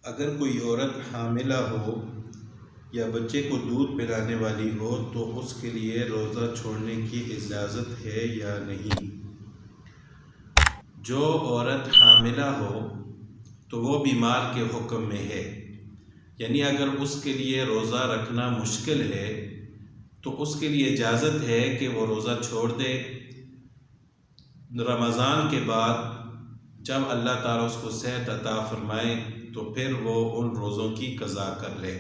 اگر کوئی عورت حاملہ ہو یا بچے کو دودھ پلانے والی ہو تو اس کے لیے روزہ چھوڑنے کی اجازت ہے یا نہیں؟ جو عورت حاملہ ہو تو وہ بیمار کے حکم میں ہے، یعنی اگر اس کے لیے روزہ رکھنا مشکل ہے تو اس کے لیے اجازت ہے کہ وہ روزہ چھوڑ دے۔ رمضان کے بعد جب اللہ تعالیٰ اس کو صحت عطا فرمائے تو پھر وہ ان روزوں کی قضا کر لے۔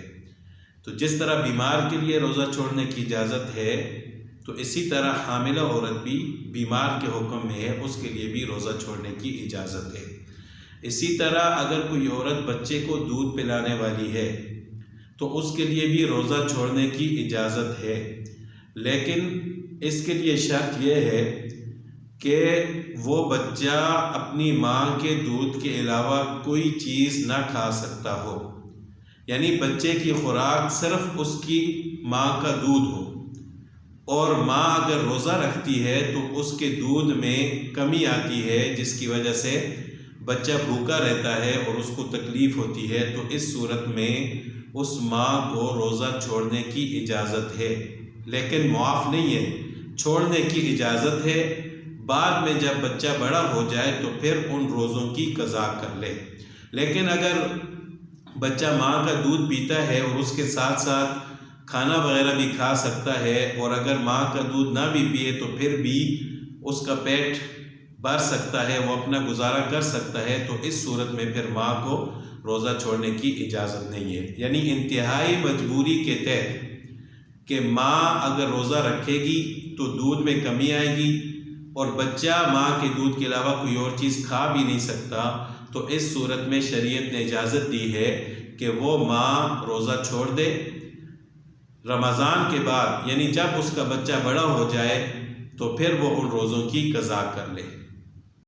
تو جس طرح بیمار کے لیے روزہ چھوڑنے کی اجازت ہے تو اسی طرح حاملہ عورت بھی بیمار کے حکم میں ہے، اس کے لیے بھی روزہ چھوڑنے کی اجازت ہے۔ اسی طرح اگر کوئی عورت بچے کو دودھ پلانے والی ہے تو اس کے لیے بھی روزہ چھوڑنے کی اجازت ہے، لیکن اس کے لیے شرط یہ ہے کہ وہ بچہ اپنی ماں کے دودھ کے علاوہ کوئی چیز نہ کھا سکتا ہو، یعنی بچے کی خوراک صرف اس کی ماں کا دودھ ہو، اور ماں اگر روزہ رکھتی ہے تو اس کے دودھ میں کمی آتی ہے جس کی وجہ سے بچہ بھوکا رہتا ہے اور اس کو تکلیف ہوتی ہے، تو اس صورت میں اس ماں کو روزہ چھوڑنے کی اجازت ہے، لیکن معاف نہیں ہے، چھوڑنے کی اجازت ہے۔ بعد میں جب بچہ بڑا ہو جائے تو پھر ان روزوں کی قضا کر لے۔ لیکن اگر بچہ ماں کا دودھ پیتا ہے اور اس کے ساتھ ساتھ کھانا وغیرہ بھی کھا سکتا ہے، اور اگر ماں کا دودھ نہ بھی پیے تو پھر بھی اس کا پیٹ بھر سکتا ہے، وہ اپنا گزارا کر سکتا ہے، تو اس صورت میں پھر ماں کو روزہ چھوڑنے کی اجازت نہیں ہے۔ یعنی انتہائی مجبوری کے تحت کہ ماں اگر روزہ رکھے گی تو دودھ میں کمی آئے گی اور بچہ ماں کے دودھ کے علاوہ کوئی اور چیز کھا بھی نہیں سکتا، تو اس صورت میں شریعت نے اجازت دی ہے کہ وہ ماں روزہ چھوڑ دے۔ رمضان کے بعد یعنی جب اس کا بچہ بڑا ہو جائے تو پھر وہ ان روزوں کی قضا کر لے۔